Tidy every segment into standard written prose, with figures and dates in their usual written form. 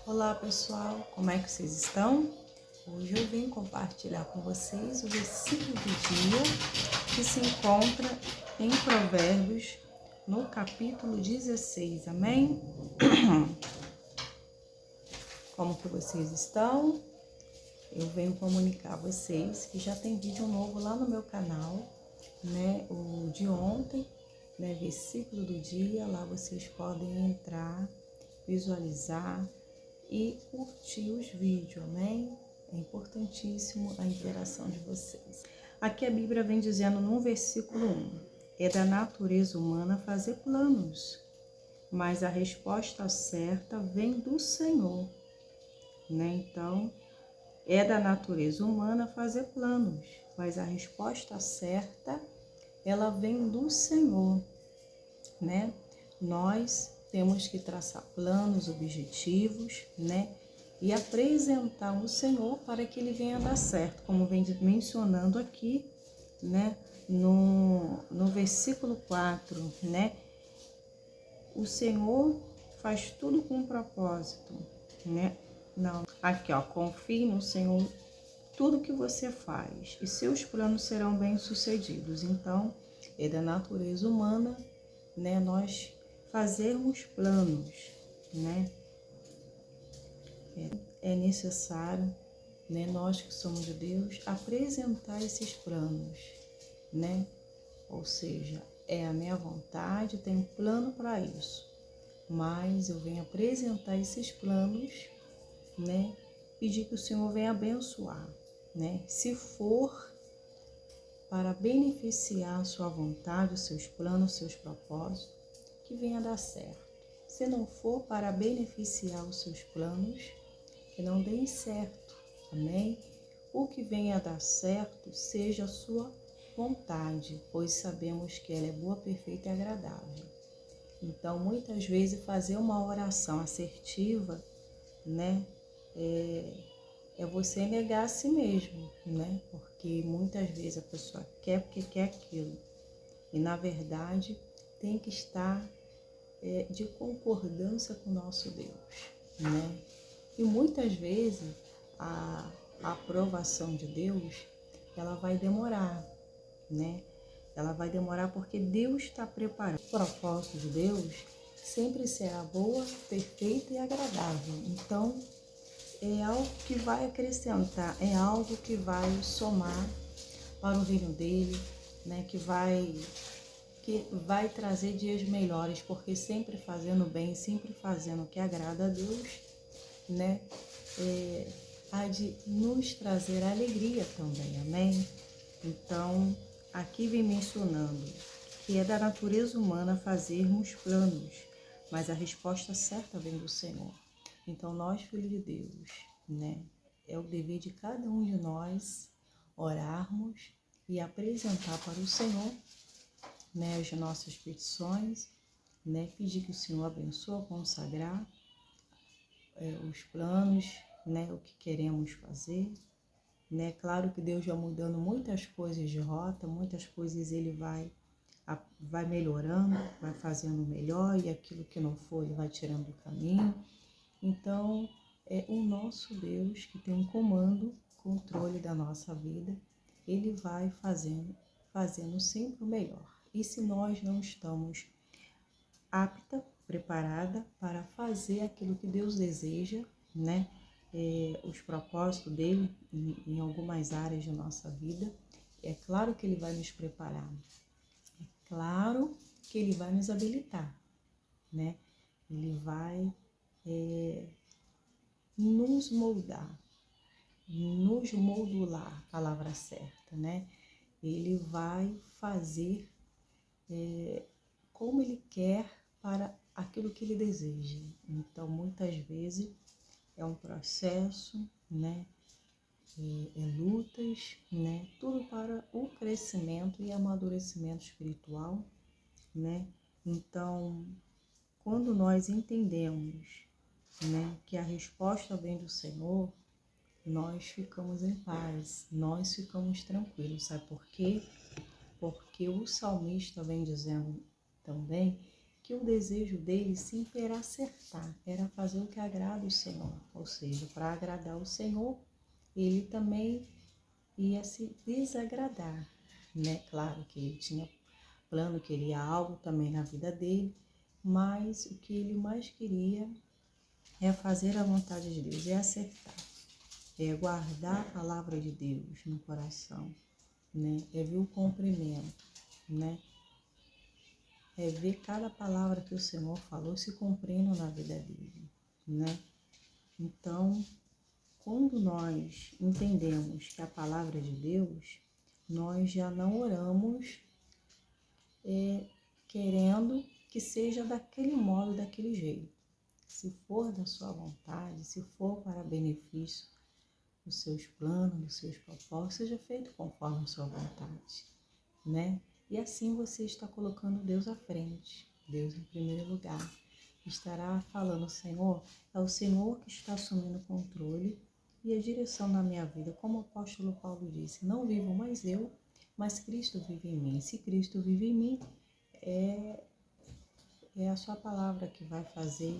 Olá pessoal, como é que vocês estão? Hoje eu vim compartilhar com vocês o versículo do dia que se encontra em Provérbios, no capítulo 16, amém? Como que vocês estão? Eu venho comunicar a vocês que já tem vídeo novo lá no meu canal, né? O de ontem, né? Versículo do dia, lá vocês podem entrar, visualizar e curtir os vídeos, amém? É importantíssimo a interação de vocês. Aqui a Bíblia vem dizendo no versículo 1, é da natureza humana fazer planos, mas a resposta certa vem do Senhor, né? Então, é da natureza humana fazer planos, mas a resposta certa, ela vem do Senhor, né? Nós temos que traçar planos, objetivos, né? E apresentar o Senhor para que ele venha dar certo, como vem mencionando aqui, né? No versículo 4, né? O Senhor faz tudo com propósito, né? Não, aqui ó, confie no Senhor tudo que você faz e seus planos serão bem-sucedidos. Então, é da natureza humana, né? Nós fazermos planos, né? É necessário, né? Nós que somos de Deus, apresentar esses planos, né? Ou seja, é a minha vontade, tenho plano para isso, mas eu venho apresentar esses planos, né? Pedir que o Senhor venha abençoar, né? Se for para beneficiar a sua vontade, os seus planos, os seus propósitos, que venha dar certo. Se não for para beneficiar os seus planos, que não deem certo, amém? O que venha a dar certo seja a sua vontade, pois sabemos que ela é boa, perfeita e agradável. Então, muitas vezes, fazer uma oração assertiva, né, é você negar a si mesmo, né? Porque muitas vezes a pessoa quer porque quer aquilo. E, na verdade, tem que estar de concordância com o nosso Deus, né? E muitas vezes a aprovação de Deus, ela vai demorar, né? Ela vai demorar porque Deus está preparando. O propósito de Deus sempre será boa, perfeita e agradável. Então, é algo que vai acrescentar, é algo que vai somar para o reino dele, né? Que vai trazer dias melhores, porque sempre fazendo bem, sempre fazendo o que agrada a Deus, né? Há de nos trazer alegria também, amém? Então, aqui vem mencionando que é da natureza humana fazermos planos, mas a resposta certa vem do Senhor. Então, nós, filhos de Deus, né? É o dever de cada um de nós orarmos e apresentar para o Senhor, né, as nossas petições, né? Pedir que o Senhor abençoe, consagrar os planos, né? O que queremos fazer, né? Claro que Deus vai mudando muitas coisas de rota, muitas coisas ele vai melhorando, vai fazendo melhor, e aquilo que não for, ele vai tirando do caminho. Então, é o nosso Deus que tem um comando, controle da nossa vida, ele vai fazendo sempre o melhor. E se nós não estamos apta, preparada para fazer aquilo que Deus deseja, né? Os propósitos dele em algumas áreas de nossa vida, é claro que ele vai nos preparar, é claro que ele vai nos habilitar, né? Ele vai nos moldar, nos modular, palavra certa, né? Ele vai fazer como ele quer para aquilo que ele deseja. Então, muitas vezes é um processo, né? Lutas, né? Tudo para o crescimento e amadurecimento espiritual, né? Então, quando nós entendemos, né, que a resposta vem do Senhor, nós ficamos em paz, nós ficamos tranquilos. Sabe por quê? Porque o salmista vem dizendo também que o desejo dele sempre era acertar, era fazer o que agrada o Senhor. Ou seja, para agradar o Senhor, ele também ia se desagradar, né? Claro que ele tinha plano, queria algo também na vida dele, mas o que ele mais queria é fazer a vontade de Deus, é acertar, é guardar a palavra de Deus no coração, né? É ver o cumprimento, né? É ver cada palavra que o Senhor falou se cumprindo na vida dele, né? Então, quando nós entendemos que a palavra de Deus, nós já não oramos querendo que seja daquele modo, daquele jeito. Se for da sua vontade, se for para benefício dos seus planos, dos seus propósitos, seja feito conforme a sua vontade, né? E assim você está colocando Deus à frente, Deus em primeiro lugar. Estará falando, Senhor, é o Senhor que está assumindo o controle e a direção da minha vida. Como o apóstolo Paulo disse, não vivo mais eu, mas Cristo vive em mim. Se Cristo vive em mim, é a sua palavra que vai fazer,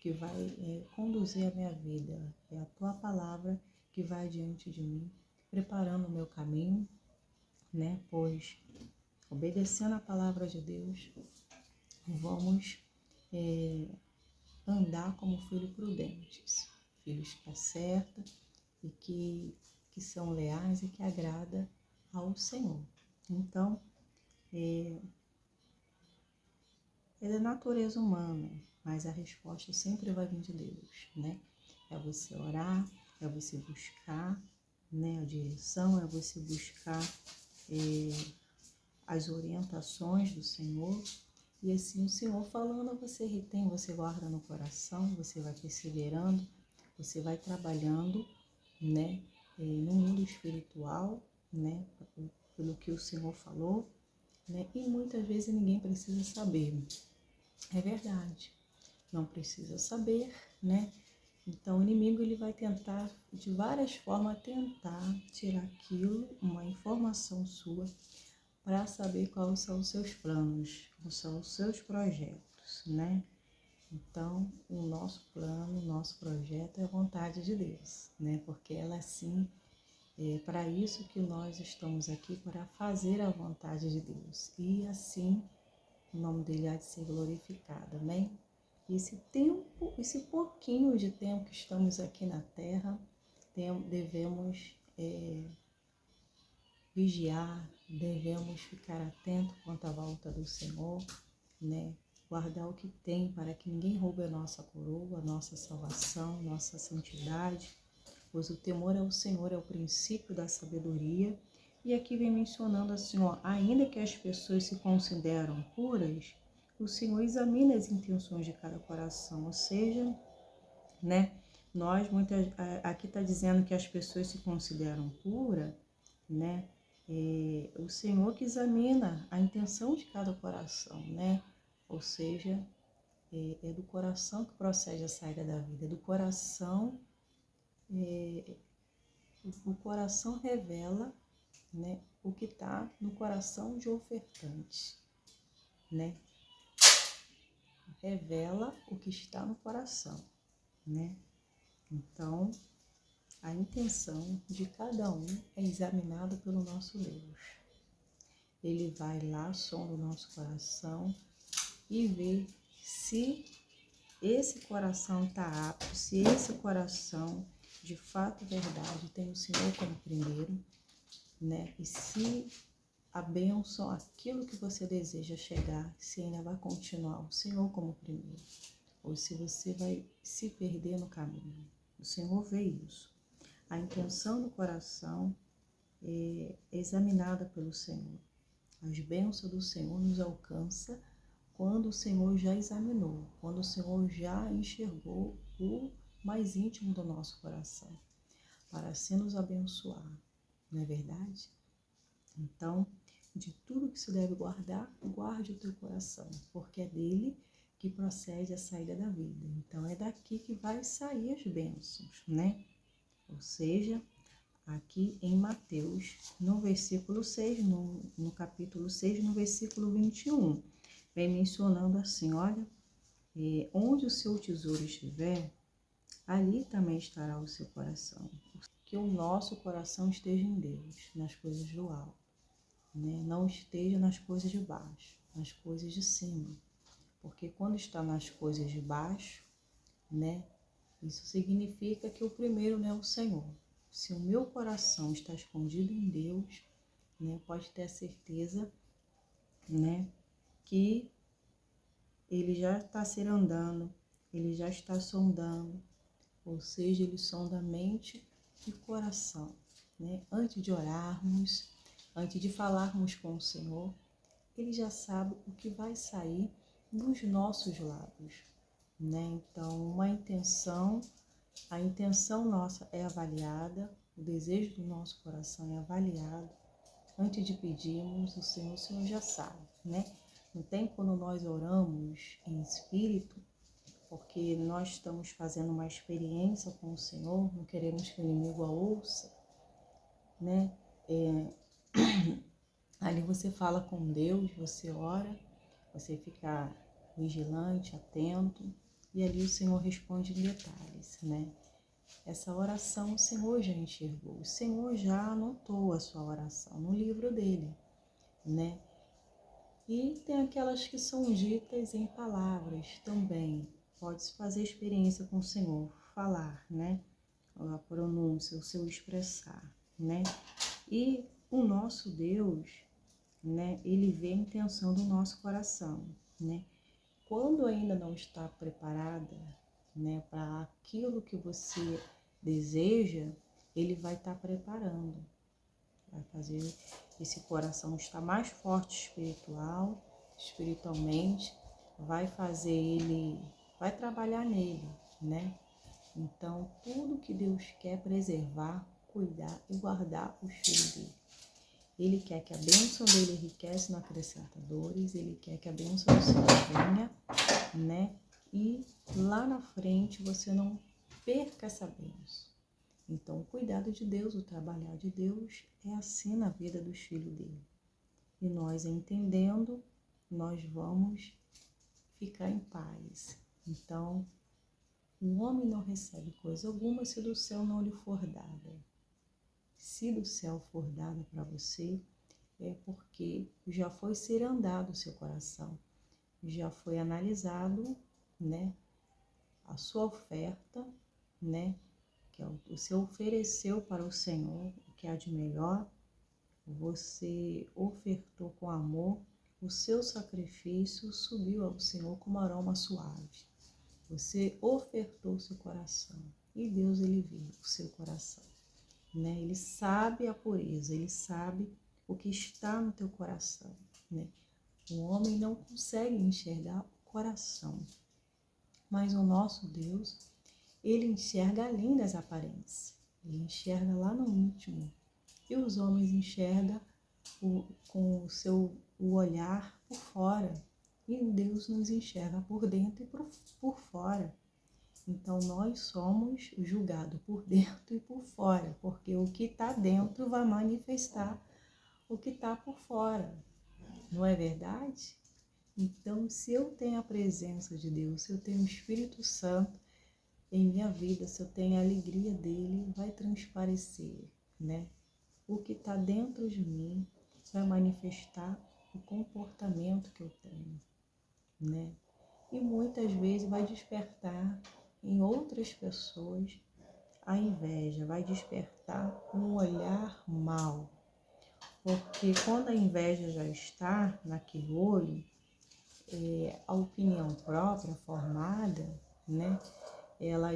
que vai conduzir a minha vida. É a tua palavra que vai diante de mim, preparando o meu caminho, né? Pois, obedecendo a palavra de Deus, vamos andar como filhos prudentes, filhos que acertam e que são leais e que agrada ao Senhor. Então, é da natureza humana, mas a resposta sempre vai vir de Deus, né? É você orar, é você buscar, né, a direção, é você buscar as orientações do Senhor. E assim o Senhor falando, você retém, você guarda no coração, você vai perseverando, você vai trabalhando, né, no mundo espiritual, né, pelo que o Senhor falou, né, e muitas vezes ninguém precisa saber. É verdade, não precisa saber, né? Então o inimigo ele vai tentar de várias formas tirar aquilo, uma informação sua, para saber quais são os seus planos, quais são os seus projetos, né? Então, o nosso plano, o nosso projeto é a vontade de Deus, né? Porque ela assim, é para isso que nós estamos aqui, para fazer a vontade de Deus. E assim, o nome dele há de ser glorificado, amém? Esse tempo, esse pouquinho de tempo que estamos aqui na Terra, devemos vigiar, devemos ficar atentos quanto à volta do Senhor, né? Guardar o que tem para que ninguém roube a nossa coroa, a nossa salvação, nossa santidade, pois o temor ao Senhor é o princípio da sabedoria. E aqui vem mencionando assim, ó, ainda que as pessoas se consideram puras, o Senhor examina as intenções de cada coração, ou seja, né? Aqui está dizendo que as pessoas se consideram puras, né? O Senhor que examina a intenção de cada coração, né? Ou seja, é do coração que procede a saída da vida, é do coração, o coração revela, né, o que está no coração de ofertante, né? Revela o que está no coração, né? Então, a intenção de cada um é examinada pelo nosso Deus. Ele vai lá, sonda o nosso coração e vê se esse coração está apto, se esse coração de fato, verdade, tem o Senhor como primeiro, né? E se a bênção, aquilo que você deseja chegar, se ainda vai continuar o Senhor como primeiro, ou se você vai se perder no caminho. O Senhor vê isso. A intenção do coração é examinada pelo Senhor. As bênçãos do Senhor nos alcançam quando o Senhor já examinou, quando o Senhor já enxergou o mais íntimo do nosso coração, para assim nos abençoar, não é verdade? Então, de tudo que se deve guardar, guarde o teu coração, porque é dele que procede a saída da vida. Então, é daqui que vai sair as bênçãos, né? Ou seja, aqui em Mateus, no versículo 6, no capítulo 6, no versículo 21. vem mencionando assim, olha, onde o seu tesouro estiver, ali também estará o seu coração. Que o nosso coração esteja em Deus, nas coisas do alto, né? Não esteja nas coisas de baixo, nas coisas de cima. Porque quando está nas coisas de baixo, né? Isso significa que o primeiro não é o Senhor. Se o meu coração está escondido em Deus, né? Pode ter a certeza, né? Que ele já está se andando, ele já está sondando, ou seja, ele sonda a mente e o coração, né? Antes de orarmos, antes de falarmos com o Senhor, ele já sabe o que vai sair dos nossos lábios, né? Então, a intenção nossa é avaliada, o desejo do nosso coração é avaliado. Antes de pedirmos, o Senhor já sabe, né? Não tem quando nós oramos em espírito, porque nós estamos fazendo uma experiência com o Senhor, não queremos que o inimigo a ouça, né? Ali você fala com Deus, você ora, você fica vigilante, atento, e ali o Senhor responde em detalhes, né? Essa oração o Senhor já enxergou, o Senhor já anotou a sua oração no livro dele, né? E tem aquelas que são ditas em palavras também. Pode-se fazer experiência com o Senhor, falar, né? A pronúncia, o seu expressar, né? E o nosso Deus, né? Ele vê a intenção do nosso coração, né? Quando ainda não está preparada, né, para aquilo que você deseja, ele vai estar preparando. Vai fazer esse coração estar mais forte espiritualmente, vai fazer ele, vai trabalhar nele, né? Então, tudo que Deus quer preservar, cuidar e guardar os filhos dele. Ele quer que a bênção dele enriquece, não acrescenta dores, ele quer que a bênção do Senhor venha, né? E lá na frente você não perca essa bênção. Então, o cuidado de Deus, o trabalhar de Deus é assim na vida dos filhos dele. E nós entendendo, nós vamos ficar em paz. Então, o homem não recebe coisa alguma se do céu não lhe for dada. Se do céu for dada para você, é porque já foi cirandado o seu coração, já foi analisado, né, a sua oferta, né, que você ofereceu para o Senhor, o que há de melhor, você ofertou com amor, o seu sacrifício subiu ao Senhor como aroma suave. Você ofertou o seu coração e Deus, ele vê o seu coração, né? Ele sabe a pureza, ele sabe o que está no teu coração, né? O homem não consegue enxergar o coração, mas o nosso Deus, ele enxerga além das aparências, ele enxerga lá no íntimo. E os homens enxergam com o olhar por fora, e Deus nos enxerga por dentro e por fora. Então nós somos julgados por dentro e por fora, porque o que está dentro vai manifestar o que está por fora, não é verdade? Então, se eu tenho a presença de Deus, se eu tenho o Espírito Santo em minha vida, se eu tenho a alegria dele, vai transparecer, né? O que está dentro de mim vai manifestar o comportamento que eu tenho, né? E muitas vezes vai despertar em outras pessoas a inveja, vai despertar um olhar mau. Porque quando a inveja já está naquele olho, a opinião própria formada, né? Ela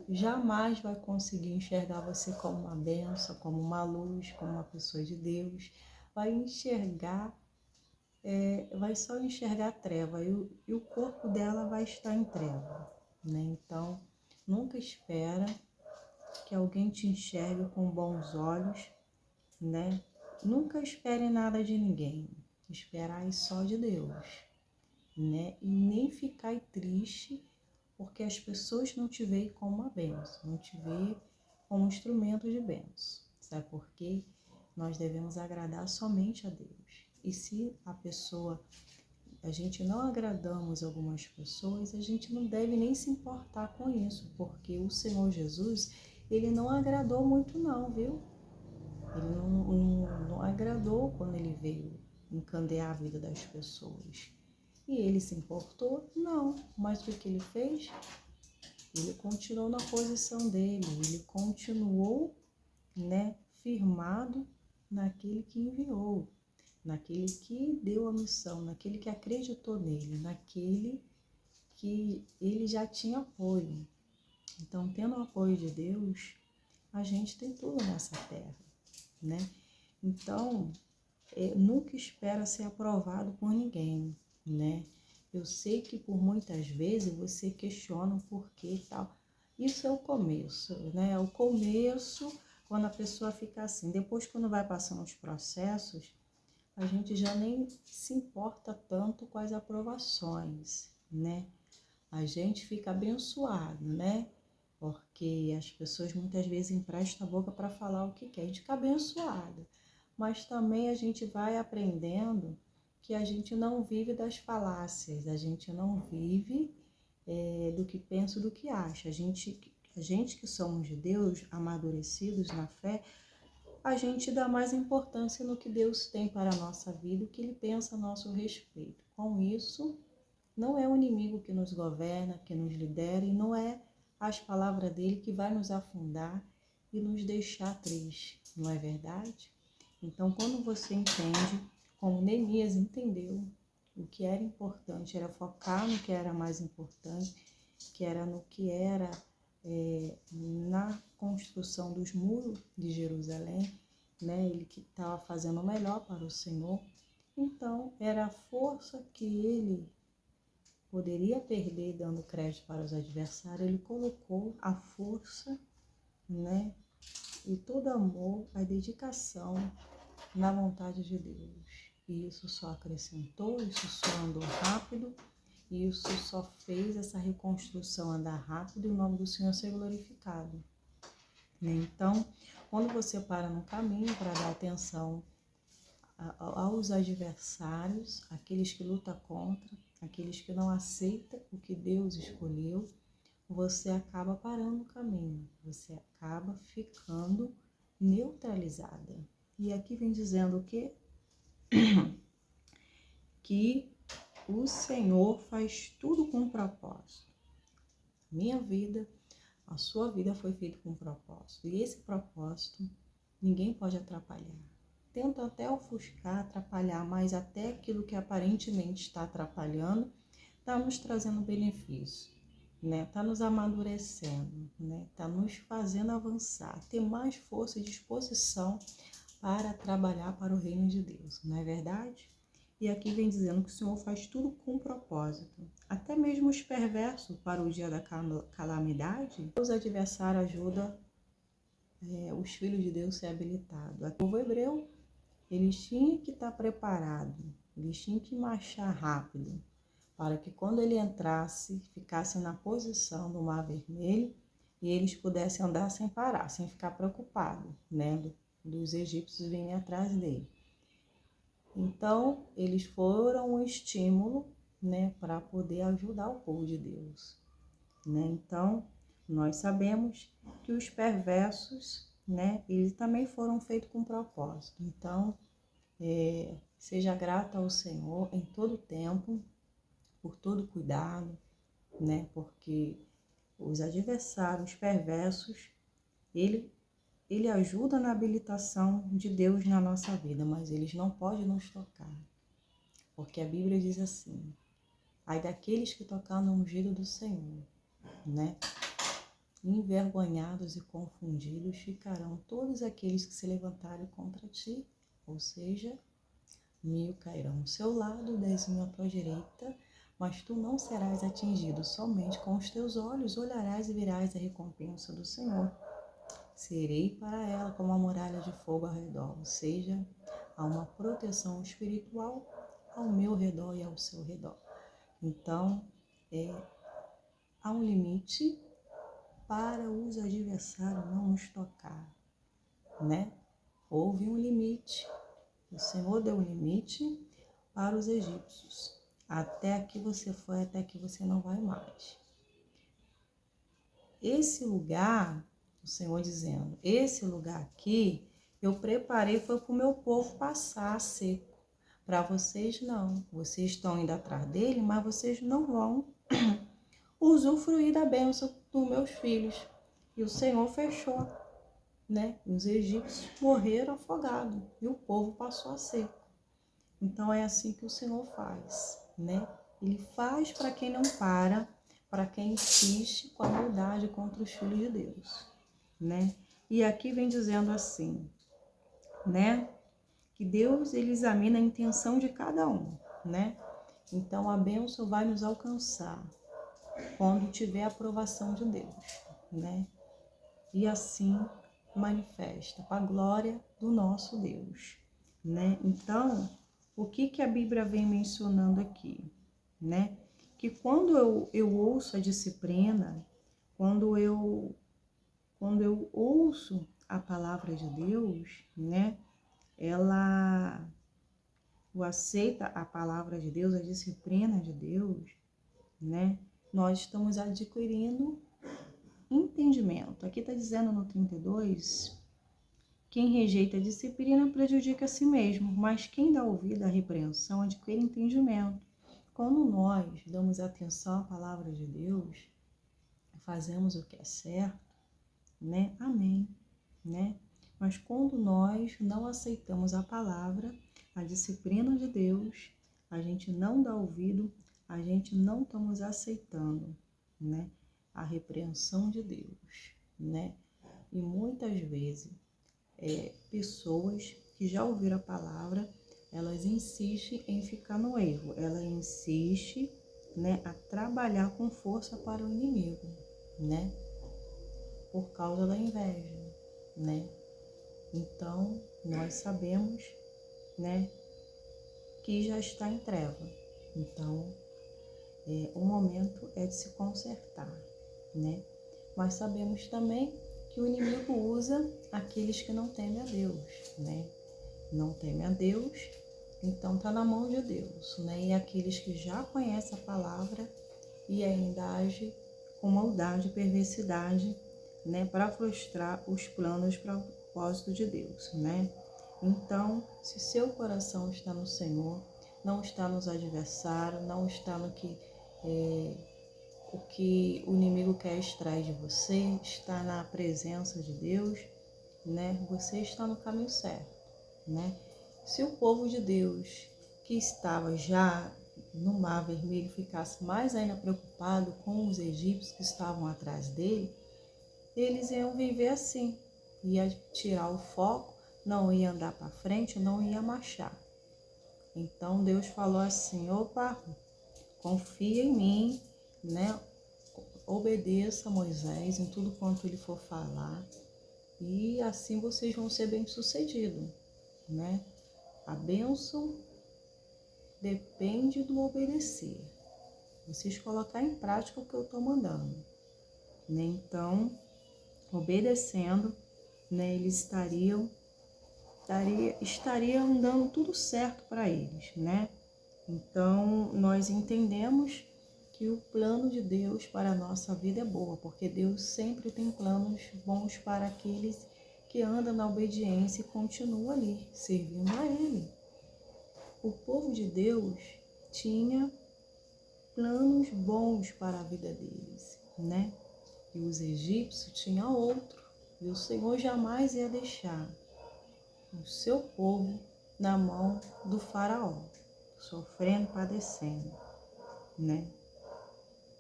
jamais vai conseguir enxergar você como uma bênção, como uma luz, como uma pessoa de Deus. Vai enxergar, vai só enxergar treva e o corpo dela vai estar em treva, né? Então, nunca espera que alguém te enxergue com bons olhos, né? Nunca espere nada de ninguém, esperai só de Deus, né? E nem ficar triste porque as pessoas não te veem como uma bênção, não te veem como instrumento de bênção. Sabe por quê? Nós devemos agradar somente a Deus. E se a gente não agradamos algumas pessoas, a gente não deve nem se importar com isso, porque o Senhor Jesus, ele não agradou muito não, viu? Ele não agradou quando ele veio encandear a vida das pessoas. E ele se importou? Não. Mas o que ele fez? Ele continuou na posição dele, ele continuou, né, firmado naquele que enviou, naquele que deu a missão, naquele que acreditou nele, naquele que ele já tinha apoio. Então, tendo o apoio de Deus, a gente tem tudo nessa terra, né? Então, nunca espera ser aprovado por ninguém, né? Eu sei que por muitas vezes você questiona o porquê e tal. Isso é o começo, né? É o começo, quando a pessoa fica assim. Depois, quando vai passando os processos, a gente já nem se importa tanto com as aprovações, né? A gente fica abençoado, né? Porque as pessoas muitas vezes emprestam a boca para falar o que quer. A gente fica abençoada. Mas também a gente vai aprendendo que a gente não vive das falácias, a gente não vive do que pensa, do que acha. A gente que somos de Deus, amadurecidos na fé, a gente dá mais importância no que Deus tem para a nossa vida, o que Ele pensa a nosso respeito. Com isso, não é o inimigo que nos governa, que nos lidera, e não é as palavras dele que vai nos afundar e nos deixar tristes, não é verdade? Então, quando você entende, como Neemias entendeu, o que era importante era focar no que era mais importante, que era no que era na construção dos muros de Jerusalém, né? Ele que estava fazendo o melhor para o Senhor. Então, era a força que ele poderia perder dando crédito para os adversários, ele colocou a força, né? E todo amor, a dedicação na vontade de Deus. E isso só acrescentou, isso só andou rápido, e isso só fez essa reconstrução andar rápido e o nome do Senhor ser glorificado. Então, quando você para no caminho para dar atenção aos adversários, aqueles que lutam contra, aqueles que não aceitam o que Deus escolheu, você acaba parando no caminho, você acaba ficando neutralizada. E aqui vem dizendo o quê? Que o Senhor faz tudo com propósito. Minha vida, a sua vida foi feita com propósito. E esse propósito ninguém pode atrapalhar. Tenta até ofuscar, atrapalhar, mas até aquilo que aparentemente está atrapalhando está nos trazendo benefício, né? Está nos amadurecendo, né? Está nos fazendo avançar, ter mais força e disposição para trabalhar para o reino de Deus, não é verdade? E aqui vem dizendo que o Senhor faz tudo com propósito, até mesmo os perversos para o dia da calamidade. Os adversários ajudam os filhos de Deus a ser habilitados. O povo hebreu, eles tinham que estar preparados, eles tinham que marchar rápido, para que quando ele entrasse, ficasse na posição do Mar Vermelho e eles pudessem andar sem parar, sem ficar preocupados, né, dos egípcios virem atrás dele. Então, eles foram um estímulo, né, para poder ajudar o povo de Deus, né? Então, nós sabemos que os perversos, né, eles também foram feitos com propósito. Então, seja grata ao Senhor em todo tempo, por todo cuidado, né, porque os adversários perversos, ele ajuda na habilitação de Deus na nossa vida, mas eles não podem nos tocar. Porque a Bíblia diz assim: ai daqueles que tocar no ungido do Senhor, né? Envergonhados e confundidos ficarão todos aqueles que se levantarem contra ti. Ou seja, 1000 cairão ao seu lado, 10.000 à tua direita, mas tu não serás atingido. Somente com os teus olhos olharás e verás a recompensa do Senhor. Serei para ela como uma muralha de fogo ao redor, ou seja, há uma proteção espiritual ao meu redor e ao seu redor. Então, há um limite para os adversários não nos tocar, né? Houve um limite, O Senhor deu um limite para os egípcios. Até aqui você foi, até aqui você não vai mais. Esse lugar, o Senhor dizendo, esse lugar aqui, eu preparei foi para o meu povo passar seco. Para vocês não. Vocês estão indo atrás dele, mas vocês não vão usufruir da bênção dos meus filhos. E o Senhor fechou, né? Os egípcios morreram afogados e o povo passou a seco. Então é assim que o Senhor faz, né? Ele faz para quem não para quem insiste com a maldade contra os filhos de Deus, né? E aqui vem dizendo assim, né? Que Deus, ele examina a intenção de cada um, né? Então a bênção vai nos alcançar quando tiver a aprovação de Deus, né? E assim manifesta para a glória do nosso Deus, né? Então, o que a Bíblia vem mencionando aqui, né? Que quando eu ouço a disciplina, quando eu ouço a palavra de Deus, né? Eu aceita a palavra de Deus, a disciplina de Deus, né? Nós estamos adquirindo entendimento. Aqui está dizendo no 32, quem rejeita a disciplina prejudica a si mesmo, mas quem dá ouvido à repreensão adquire entendimento. Quando nós damos atenção à palavra de Deus, fazemos o que é certo, né? Amém, né? Mas quando nós não aceitamos a palavra, a disciplina de Deus, a gente não dá ouvido, a gente não estamos aceitando, né? A repreensão de Deus, né? E muitas vezes, pessoas que já ouviram a palavra, elas insistem em ficar no erro, ela insiste, né, a trabalhar com força para o inimigo, né? Por causa da inveja, né? Então, nós sabemos, né, que já está em treva. Então, o momento é de se consertar, né? Mas sabemos também que o inimigo usa aqueles que não temem a Deus, né? Não temem a Deus, então está na mão de Deus, né? E aqueles que já conhecem a palavra e ainda agem com maldade e perversidade, né? Para frustrar os planos e propósitos de Deus, né? Então, se seu coração está no Senhor, não está nos adversários, não está no que o que o inimigo quer extrair de você, está na presença de Deus, né? Você está no caminho certo, né? Se o povo de Deus que estava já no Mar Vermelho ficasse mais ainda preocupado com os egípcios que estavam atrás dele, eles iam viver assim, ia tirar o foco, não ia andar para frente, não ia marchar. Então Deus falou assim, opa, confia em mim, né? Obedeça a Moisés em tudo quanto ele for falar e assim vocês vão ser bem-sucedidos, né? A bênção depende do obedecer. Vocês colocar em prática o que eu estou mandando, né? Então, obedecendo, né? Eles estariam dando tudo certo para eles, né? Então, nós entendemos que o plano de Deus para a nossa vida é boa, porque Deus sempre tem planos bons para aqueles que andam na obediência e continuam ali, servindo a Ele. O povo de Deus tinha planos bons para a vida deles, né? E os egípcios tinham outro, e o Senhor jamais ia deixar o seu povo na mão do faraó, sofrendo, padecendo, né?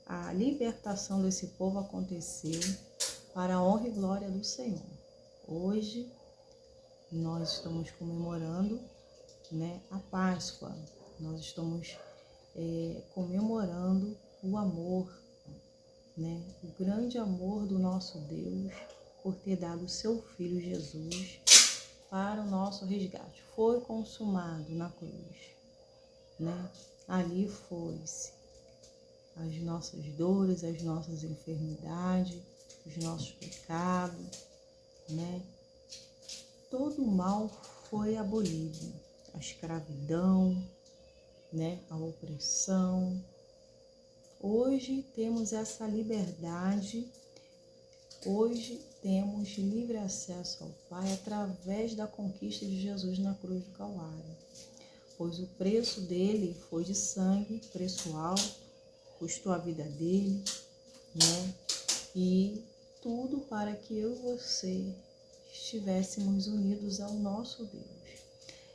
A libertação desse povo aconteceu para a honra e glória do Senhor. Hoje nós estamos comemorando, né, a Páscoa. Nós estamos comemorando o amor, né, o grande amor do nosso Deus por ter dado o seu Filho Jesus para o nosso resgate. Foi consumado na cruz, né? Ali foi-se as nossas dores, as nossas enfermidades, os nossos pecados, né? Todo o mal foi abolido. a escravidão, né, a opressão. Hoje temos essa liberdade, hoje temos livre acesso ao Pai através da conquista de Jesus na cruz do Calvário, pois o preço dele foi de sangue, preço alto, custou a vida dele, né? E tudo para que eu e você estivéssemos unidos ao nosso Deus.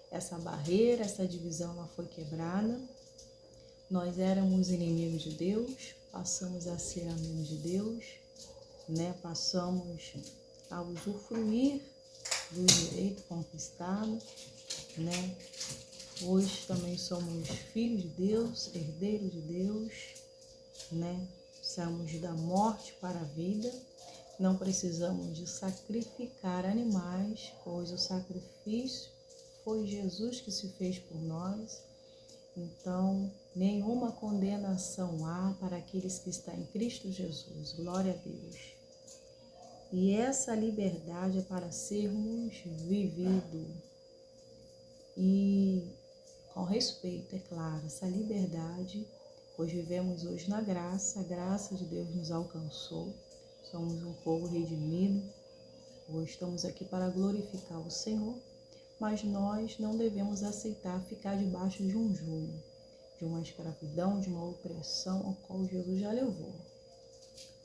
Essa barreira, essa divisão, ela foi quebrada. Nós éramos inimigos de Deus, passamos a ser amigos de Deus, né? Passamos a usufruir do direito conquistado, né? Hoje também somos filhos de Deus, herdeiros de Deus, né? Saímos da morte para a vida. Não precisamos de sacrificar animais, pois o sacrifício foi Jesus que se fez por nós. Então, nenhuma condenação há para aqueles que estão em Cristo Jesus. Glória a Deus. E essa liberdade é para sermos vividos. E com respeito, é claro, essa liberdade, pois vivemos hoje na graça, a graça de Deus nos alcançou. Somos um povo redimido. Hoje estamos aqui para glorificar o Senhor. Mas nós não devemos aceitar ficar debaixo de um jugo, de uma escravidão, de uma opressão ao qual Jesus já levou.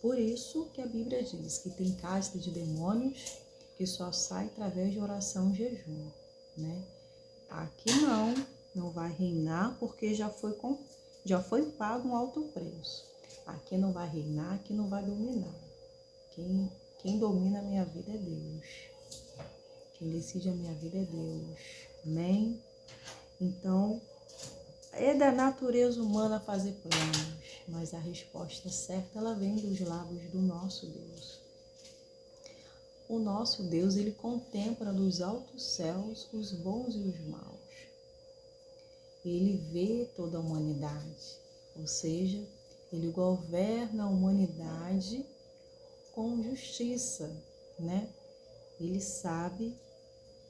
Por isso que a Bíblia diz que tem casta de demônios que só sai através de oração e jejum, né? Aqui não vai reinar porque já foi pago um alto preço. Aqui não vai reinar, aqui não vai dominar. Quem domina a minha vida é Deus. Quem decide a minha vida é Deus. Amém? Então, é da natureza humana fazer planos, mas a resposta certa, ela vem dos lábios do nosso Deus. O nosso Deus, ele contempla dos altos céus os bons e os maus. Ele vê toda a humanidade, ou seja, ele governa a humanidade com justiça, né? Ele sabe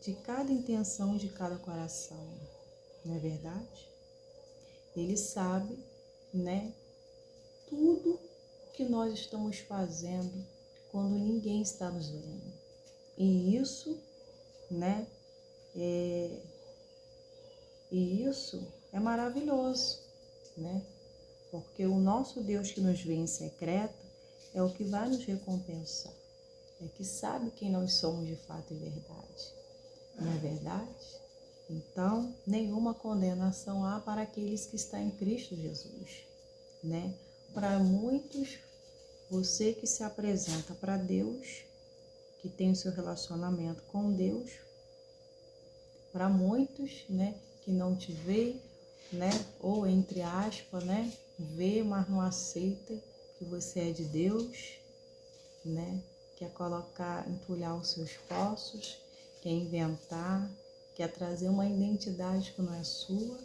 de cada intenção de cada coração, não é verdade? Ele sabe, né, tudo que nós estamos fazendo quando ninguém está nos vendo. E isso, né, isso é maravilhoso, né? Porque o nosso Deus que nos vê em secreto é o que vai nos recompensar. É que sabe quem nós somos de fato e verdade. Não é verdade? Então, nenhuma condenação há para aqueles que estão em Cristo Jesus, né? Para muitos, você que se apresenta para Deus, que tem o seu relacionamento com Deus, para muitos, né, que não te vê, né, ou entre aspas, né, vê, mas não aceita que você é de Deus, né? Quer colocar, entulhar os seus poços, quer inventar, quer trazer uma identidade que não é sua,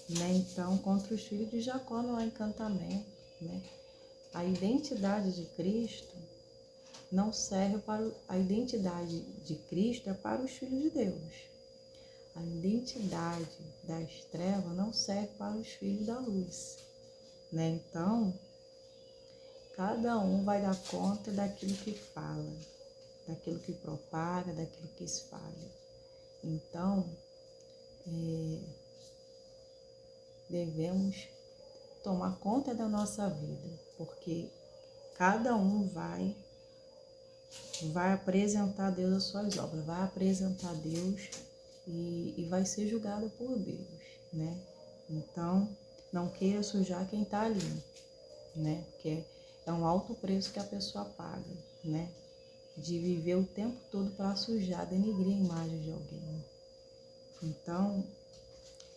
né? Então, contra os filhos de Jacó não há encantamento, né? A identidade de Cristo não serve para... A identidade de Cristo é para os filhos de Deus. A identidade das trevas não serve para os filhos da luz, né? Então, cada um vai dar conta daquilo que fala, daquilo que propaga, daquilo que espalha. Então, devemos tomar conta da nossa vida, porque cada um vai apresentar a Deus as suas obras, vai apresentar a Deus e vai ser julgado por Deus, né? Então, não queira sujar quem está ali, né? Porque é um alto preço que a pessoa paga, né? De viver o tempo todo para sujar, denegrir a imagem de alguém. Então,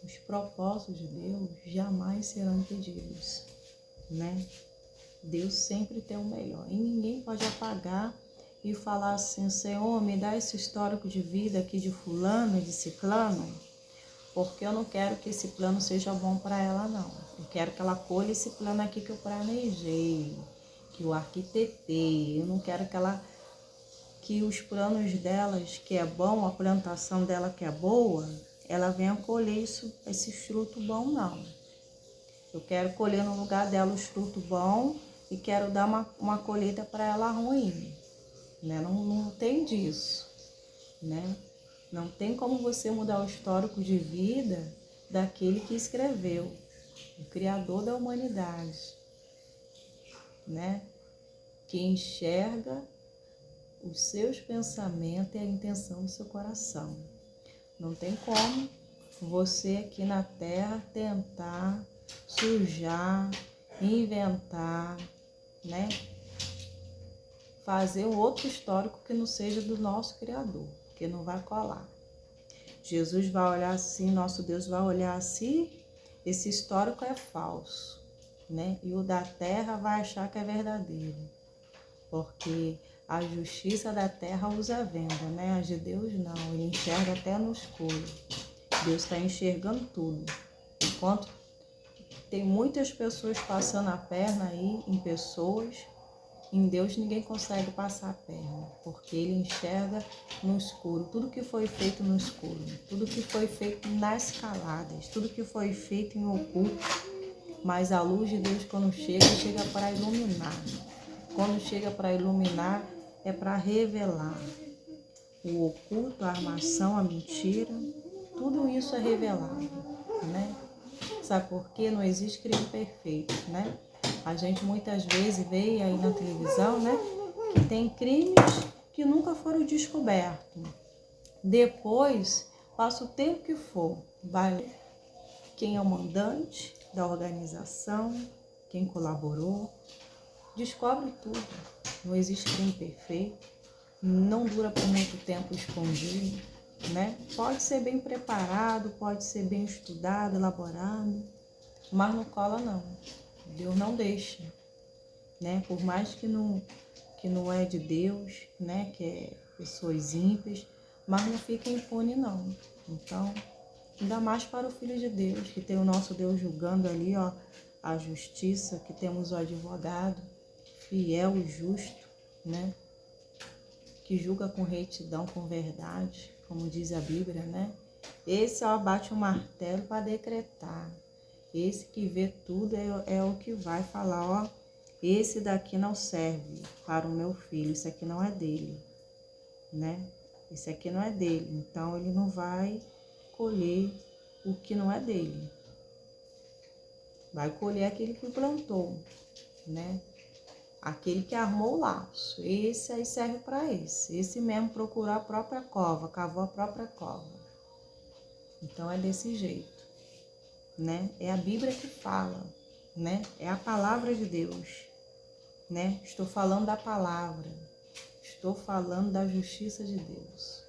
os propósitos de Deus jamais serão impedidos, né? Deus sempre tem o melhor. E ninguém pode apagar e falar assim, Senhor, me dá esse histórico de vida aqui de fulano e de ciclano, porque eu não quero que esse plano seja bom para ela, não. Eu quero que ela colhe esse plano aqui que eu planejei, que eu arquitetei. Eu não quero que os planos delas, que é bom, a plantação dela que é boa, ela venha colher esse fruto bom, não. Eu quero colher no lugar dela os frutos bons e quero dar uma colheita para ela ruim, né? Não tem disso, né? Não tem como você mudar o histórico de vida daquele que escreveu, o Criador da humanidade, né? Que enxerga os seus pensamentos e a intenção do seu coração. Não tem como você aqui na Terra tentar sujar, inventar, né? Fazer um outro histórico que não seja do nosso Criador, porque não vai colar. Jesus vai olhar assim, nosso Deus vai olhar assim, esse histórico é falso, né? E o da terra vai achar que é verdadeiro, porque a justiça da terra usa venda, né? A de Deus não, ele enxerga até no escuro. Deus está enxergando tudo. Enquanto tem muitas pessoas passando a perna aí em pessoas, em Deus ninguém consegue passar a perna, porque ele enxerga no escuro, tudo que foi feito no escuro, tudo que foi feito nas caladas, tudo que foi feito em oculto, mas a luz de Deus quando chega para iluminar. Quando chega para iluminar, é para revelar. O oculto, a armação, a mentira, tudo isso é revelado, né? Sabe por quê? Não existe crime perfeito, né? A gente muitas vezes vê aí na televisão, né? Que tem crimes que nunca foram descobertos. Depois, passa o tempo que for, vai quem é o mandante da organização, quem colaborou, descobre tudo. Não existe crime perfeito, não dura por muito tempo escondido, né? Pode ser bem preparado, pode ser bem estudado, elaborado, mas não cola não. Deus não deixa, né? Por mais que não é de Deus, né? Que é pessoas ímpias, mas não fica impune não. Então, ainda mais para o Filho de Deus, que tem o nosso Deus julgando ali, ó, a justiça, que temos o advogado fiel e justo, né? Que julga com retidão, com verdade, como diz a Bíblia, né? Esse, ó, bate o martelo para decretar. Esse que vê tudo é o que vai falar, ó, esse daqui não serve para o meu filho, isso aqui não é dele, né? Esse aqui não é dele, então ele não vai colher o que não é dele. Vai colher aquele que plantou, né? Aquele que armou o laço, esse aí serve para esse. Esse mesmo procurou a própria cova, cavou a própria cova. Então é desse jeito, né? É a Bíblia que fala, né? É a palavra de Deus, né? Estou falando da palavra, estou falando da justiça de Deus.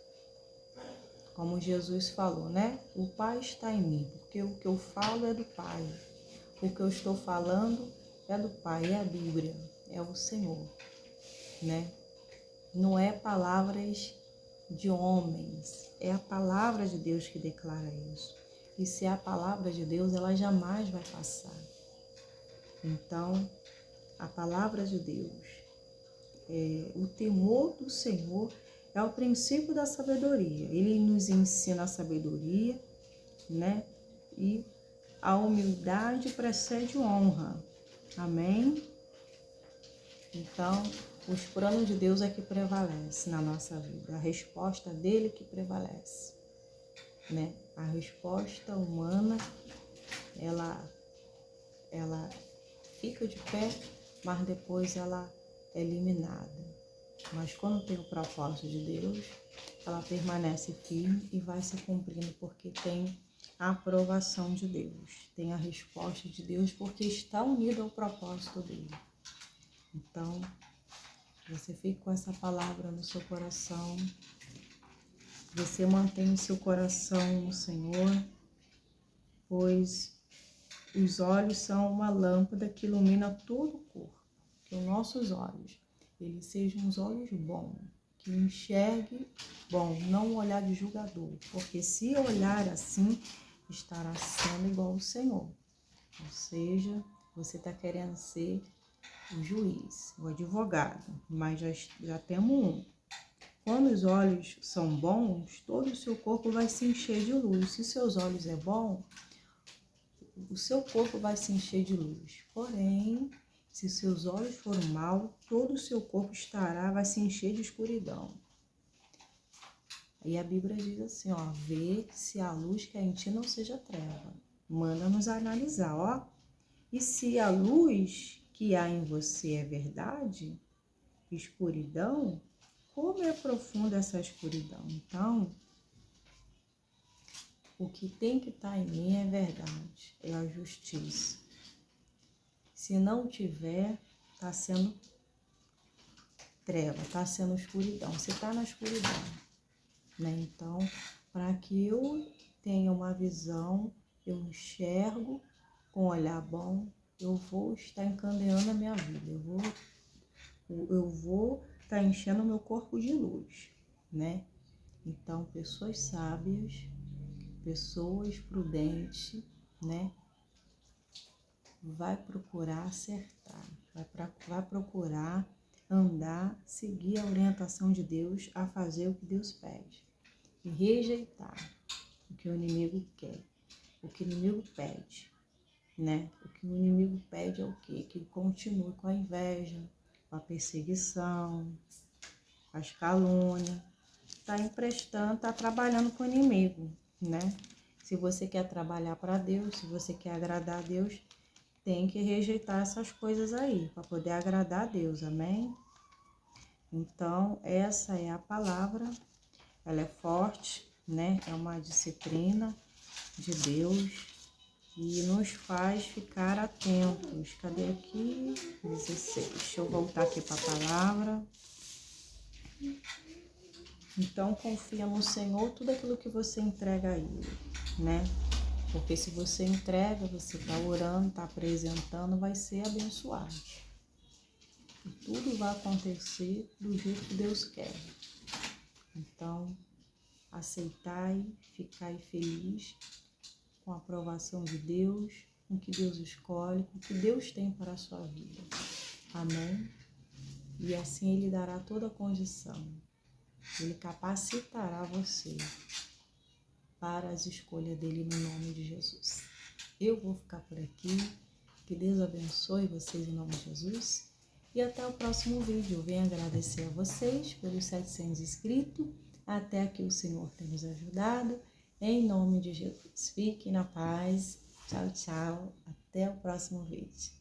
Como Jesus falou, né? O Pai está em mim, porque o que eu falo é do Pai. O que eu estou falando é do Pai, é a Bíblia, é o Senhor, né? Não é palavras de homens, é a palavra de Deus que declara isso. E se é a palavra de Deus, ela jamais vai passar. Então, a palavra de Deus, o temor do Senhor é o princípio da sabedoria. Ele nos ensina a sabedoria, né? E a humildade precede honra. Amém? Então, os planos de Deus é que prevalece na nossa vida. A resposta dele que prevalece, né? A resposta humana, ela fica de pé, mas depois ela é eliminada. Mas quando tem o propósito de Deus, ela permanece firme e vai se cumprindo, porque tem a aprovação de Deus, tem a resposta de Deus, porque está unido ao propósito dele. Então, você fica com essa palavra no seu coração, você mantém o seu coração no Senhor, pois os olhos são uma lâmpada que ilumina todo o corpo. Que os nossos olhos, eles sejam os olhos bons, que enxergue bom, não um olhar de julgador, porque se olhar assim, estará sendo igual ao Senhor. Ou seja, você está querendo ser o juiz, o advogado, mas já temos um. Quando os olhos são bons, todo o seu corpo vai se encher de luz. Se seus olhos é bom, o seu corpo vai se encher de luz. Porém, se seus olhos forem mal, todo o seu corpo vai se encher de escuridão. Aí a Bíblia diz assim, ó, vê se a luz que há em ti não seja treva. Manda-nos analisar, ó. E se a luz que há em você é verdade, escuridão, como é profunda essa escuridão? Então, o que tem que estar em mim é verdade, é a justiça. Se não tiver, está sendo treva, está sendo escuridão. Você está na escuridão, né? Então, para que eu tenha uma visão, eu enxergo com um olhar bom, eu vou estar encandeando a minha vida, eu vou estar enchendo o meu corpo de luz, né? Então, pessoas sábias, pessoas prudentes, né? Vai procurar acertar, vai procurar andar, seguir a orientação de Deus, a fazer o que Deus pede. E rejeitar o que o inimigo quer, o que o inimigo pede, né? O que o inimigo pede é o quê? Que ele continue com a inveja, com a perseguição, as calúnias. Está emprestando, está trabalhando com o inimigo, né? Se você quer trabalhar para Deus, se você quer agradar a Deus, tem que rejeitar essas coisas aí, para poder agradar a Deus, amém? Então, essa é a palavra, ela é forte, né? É uma disciplina de Deus e nos faz ficar atentos. Cadê aqui? 16. Deixa eu voltar aqui para a palavra. Então, confia no Senhor tudo aquilo que você entrega a Ele, né? Porque se você entrega, você está orando, está apresentando, vai ser abençoado. E tudo vai acontecer do jeito que Deus quer. Então, aceitai, ficai feliz com a aprovação de Deus, com o que Deus escolhe, com o que Deus tem para a sua vida. Amém? E assim Ele dará toda a condição. Ele capacitará você para as escolhas dele no nome de Jesus. Eu vou ficar por aqui. Que Deus abençoe vocês em nome de Jesus. E até o próximo vídeo. Eu venho agradecer a vocês pelos 700 inscritos. Até aqui o Senhor tem nos ajudado. Em nome de Jesus. Fiquem na paz. Tchau, tchau. Até o próximo vídeo.